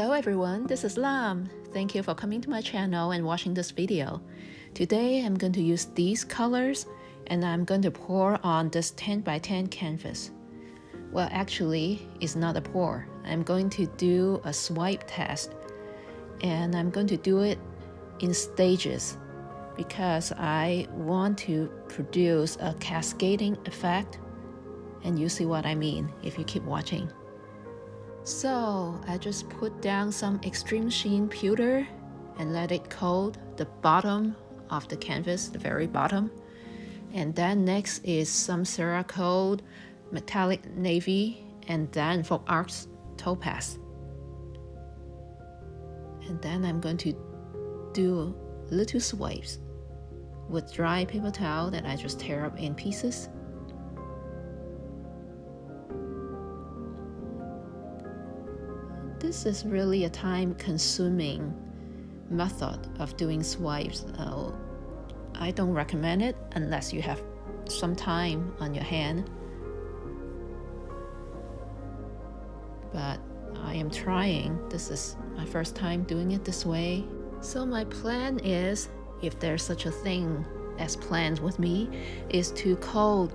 Hello everyone, this is Lam. Thank you for coming to my channel and watching this video. Today I'm going to use these colors and I'm going to pour on this 10 by 10 canvas. Well, actually, it's not a pour. I'm going to do a swipe test and I'm going to do it in stages because I want to produce a cascading effect, and you see what I mean if you keep watching. So I just put down some extreme sheen pewter and let it coat the bottom of the canvas, the very bottom. And then next is some Cerakote metallic navy and then Folkart's topaz. And then I'm going to do little swipes with dry paper towel that I just tear up in pieces. This is really a time-consuming method of doing swipes. I don't recommend it unless you have some time on your hand. But I am trying. This is my first time doing it this way. So my plan is, if there's such a thing as plans with me, is to coat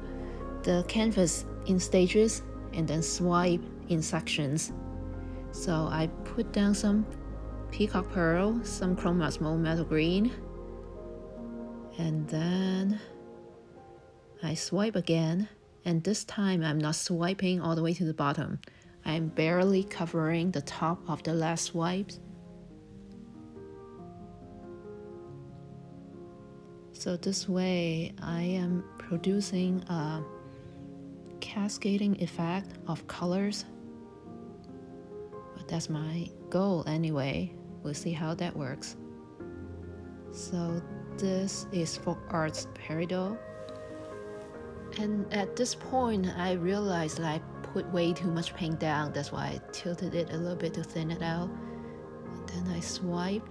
the canvas in stages and then swipe in sections. So I put down some peacock pearl, some chroma small metal green, and then I swipe again, and this time I'm not swiping all the way to the bottom. I'm barely covering the top of the last swipes. So this way I am producing a cascading effect of colors. But that's my goal anyway. We'll see how that works. So this is Folkart's Peridot. And at this point I realized that I put way too much paint down. That's why I tilted it a little bit to thin it out. And then I swipe.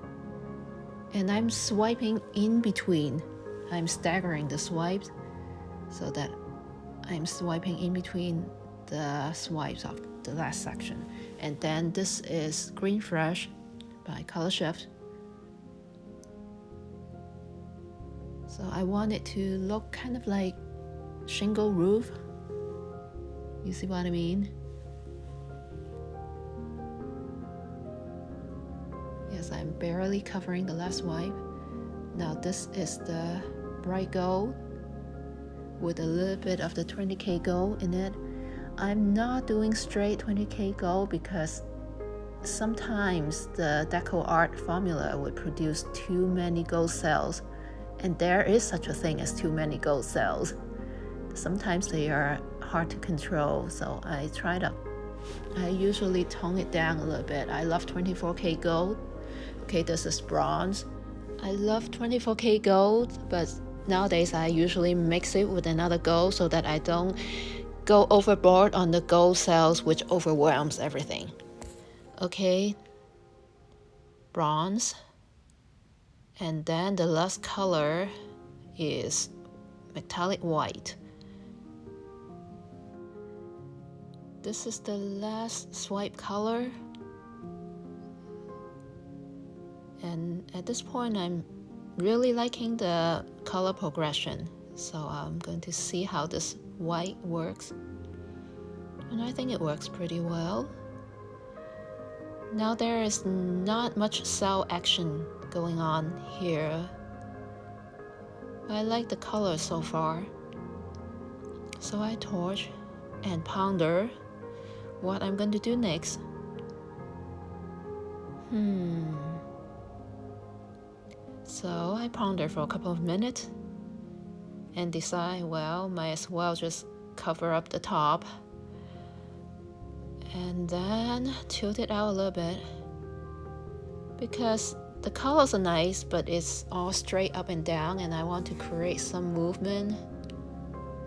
And I'm swiping in between. I'm staggering the swipes so that I'm swiping in between the swipes of the last section. And then this is Green Fresh by ColorShift. So I want it to look kind of like shingle roof. You see what I mean? Yes, I'm barely covering the last swipe. Now this is the bright gold with a little bit of the 20K gold in it. I'm not doing straight 20K gold because sometimes the DecoArt formula would produce too many gold cells, and there is such a thing as too many gold cells. Sometimes they are hard to control, so I usually tone it down a little bit. I love 24K gold. Okay, this is bronze. I love 24K gold, but nowadays I usually mix it with another gold so that I don't go overboard on the gold cells, which overwhelms everything. Okay, bronze. And then the last color is metallic white. This is the last swipe color. And at this point, I'm really liking the color progression. So I'm going to see how this white works. And I think it works pretty well. Now there is not much cell action going on here. I like the color so far. So I torch and ponder what I'm going to do next. So I ponder for a couple of minutes and decide, well, might as well just cover up the top and then tilt it out a little bit because the colors are nice, but it's all straight up and down, and I want to create some movement,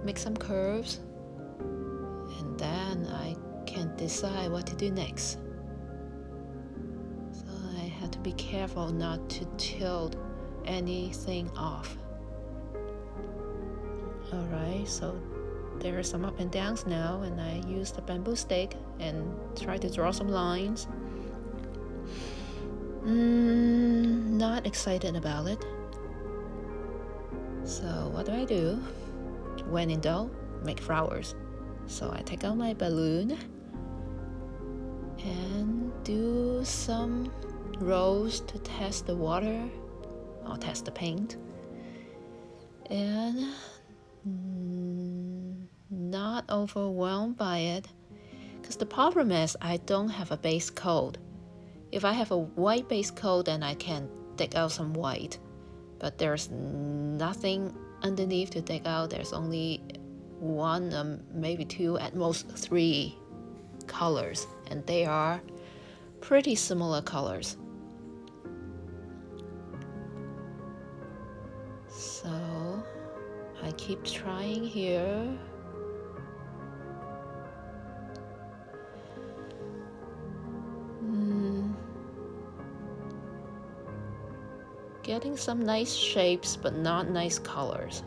make some curves, and then I can decide what to do next. So I have to be careful not to tilt anything off. Alright, so there are some up and downs now, and I use the bamboo stick and try to draw some lines. Not excited about it. So what do? When in doubt, make flowers. So I take out my balloon and do some rolls to test the water or test the paint. And not overwhelmed by it, because the problem is I don't have a base coat. If I have a white base coat, then I can dig out some white, but there's nothing underneath to dig out. There's only one, maybe two, at most three colors, and they are pretty similar colors. So I keep trying here. Getting some nice shapes, but not nice colors.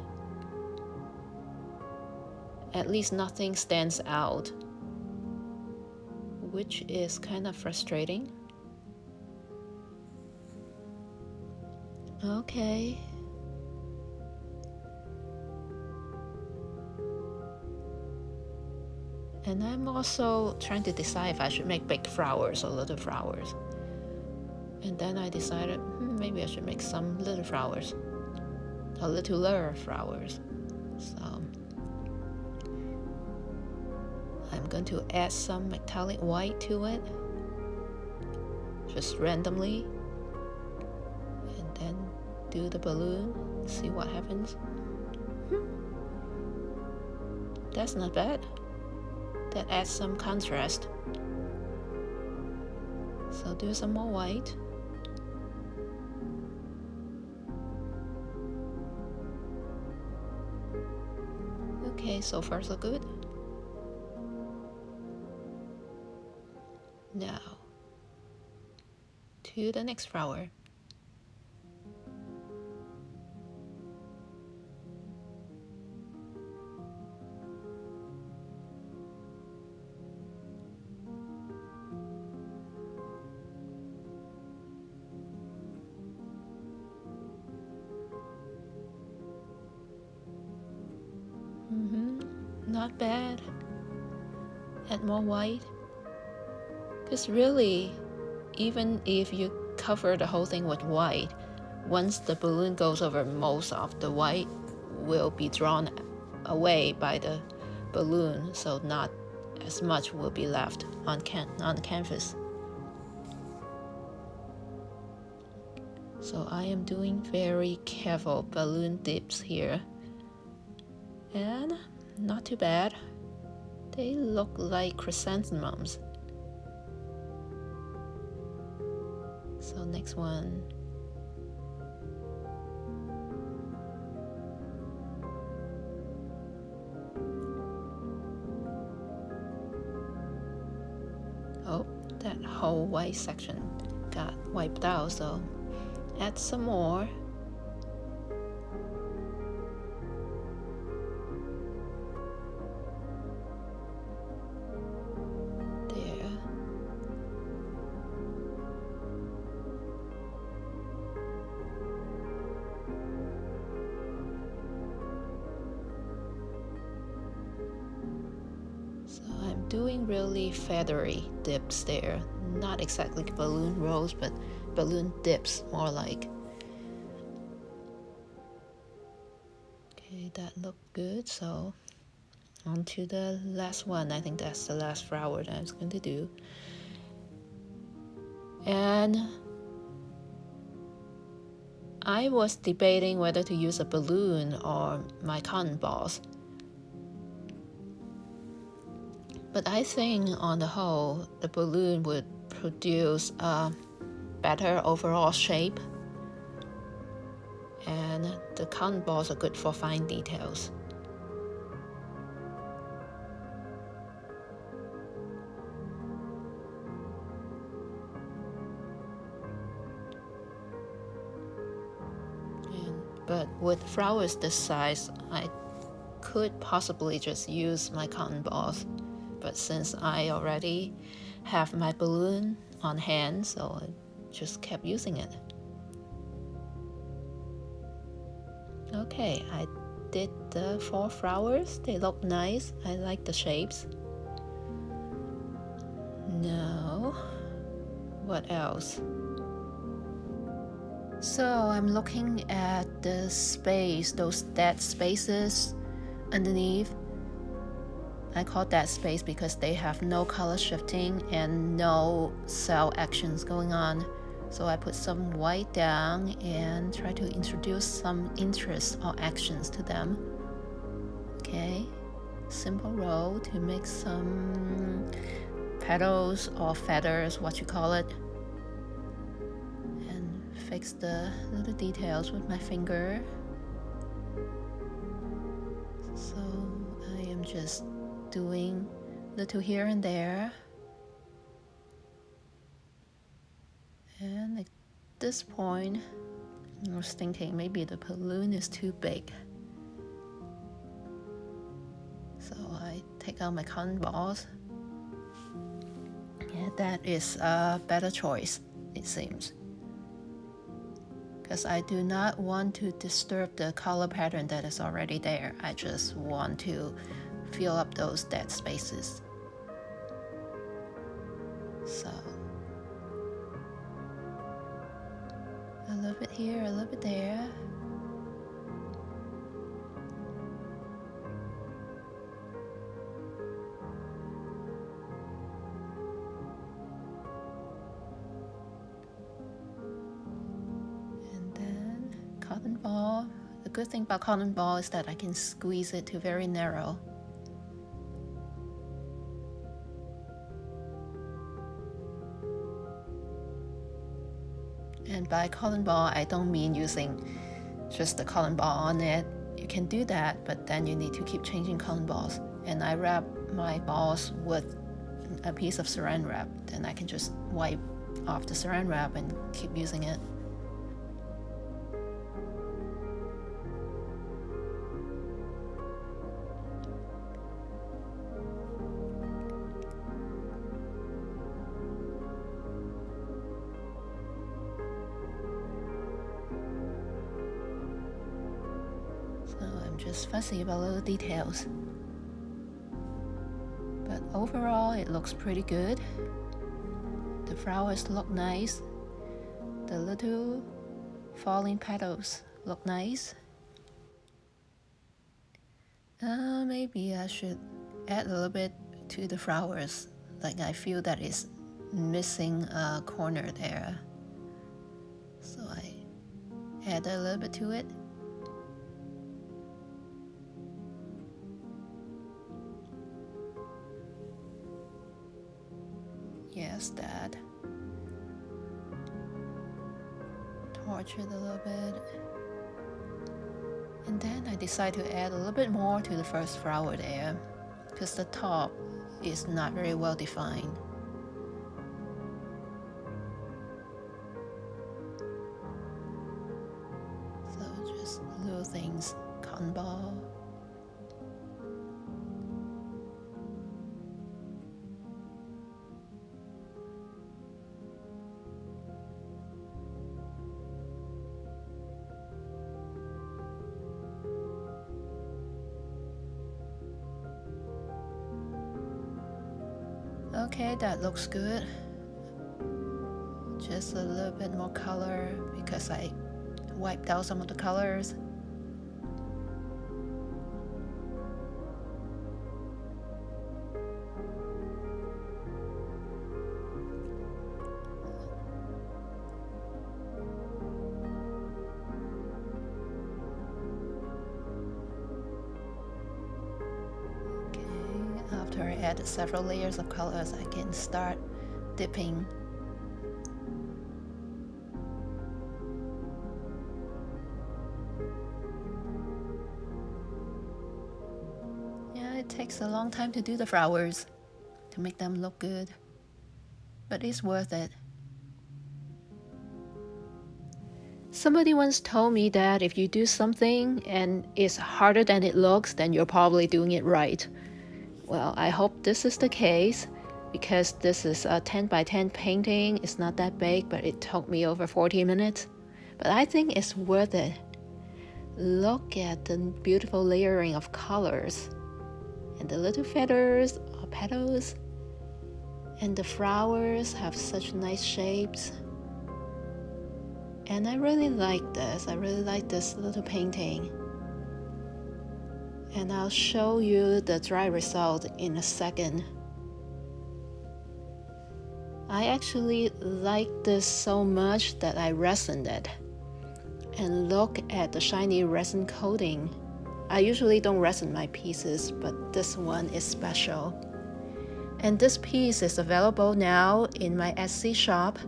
At least nothing stands out, which is kind of frustrating. Okay. And I'm also trying to decide if I should make big flowers or little flowers. And then I decided, maybe I should make some little flowers, or littler flowers. So I'm going to add some metallic white to it, just randomly, and then do the balloon, see what happens. That's not bad. That adds some contrast. So do some more white. Okay, so far so good. Now, to the next flower. Not bad. Add more white. Because really, even if you cover the whole thing with white, once the balloon goes over, most of the white will be drawn away by the balloon, so not as much will be left on the canvas. So I am doing very careful balloon dips here, and not too bad. They look like chrysanthemums. So next one. Oh, that whole white section got wiped out, so add some more. Doing really feathery dips there, not exactly balloon rolls, but balloon dips more like. Okay, that looked good, so on to the last one. I think that's the last flower that I was going to do. And I was debating whether to use a balloon or my cotton balls. But I think on the whole, the balloon would produce a better overall shape, and the cotton balls are good for fine details. But with flowers this size, I could possibly just use my cotton balls. But since I already have my balloon on hand, so just kept using it. Okay, I did the 4 flowers. They look nice. I like the shapes. Now, what else? So I'm looking at the space, those dead spaces underneath. I call that space because they have no color shifting and no cell actions going on. So I put some white down and try to introduce some interest or actions to them. Okay, simple row to make some petals or feathers, what you call it. And fix the little details with my finger. So I am just doing little here and there. And at this point, I was thinking maybe the balloon is too big. So I take out my cotton balls. Yeah, that is a better choice, it seems. Because I do not want to disturb the color pattern that is already there. I just want to fill up those dead spaces. So a little bit here, a little bit there. And then cotton ball. The good thing about cotton ball is that I can squeeze it to very narrow. And by cotton ball, I don't mean using just the cotton ball on it. You can do that, but then you need to keep changing cotton balls. And I wrap my balls with a piece of saran wrap. Then I can just wipe off the saran wrap and keep using it. Just fussy about little details, but overall it looks pretty good. The flowers look nice. The little falling petals look nice. Maybe I should add a little bit to the flowers. Like I feel that it's missing a corner there, so I add a little bit to it. Yes, that. Torch it a little bit. And then I decide to add a little bit more to the first flower there, because the top is not very well defined. So just little things, cotton ball. Okay, that looks good. Just a little bit more color because I wiped out some of the colors. After I added several layers of colors, I can start dipping. Yeah, it takes a long time to do the flowers, to make them look good, but it's worth it. Somebody once told me that if you do something and it's harder than it looks, then you're probably doing it right. Well, I hope this is the case. because this is a 10 by 10 painting. It's not that big, but it took me over 40 minutes. But I think it's worth it. Look at the beautiful layering of colors, and the little feathers or petals, and the flowers have such nice shapes. And I really like this. I really like this little painting. And I'll show you the dry result in a second. I actually like this so much that I resined it. And look at the shiny resin coating. I usually don't resin my pieces, but this one is special. And this piece is available now in my Etsy shop.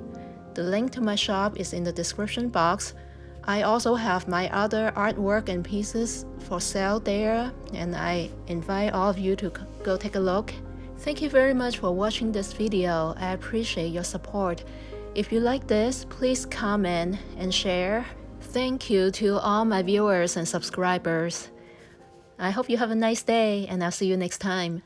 The link to my shop is in the description box. I also have my other artwork and pieces for sale there, and I invite all of you to go take a look. Thank you very much for watching this video. I appreciate your support. If you like this, please comment and share. Thank you to all my viewers and subscribers. I hope you have a nice day, and I'll see you next time.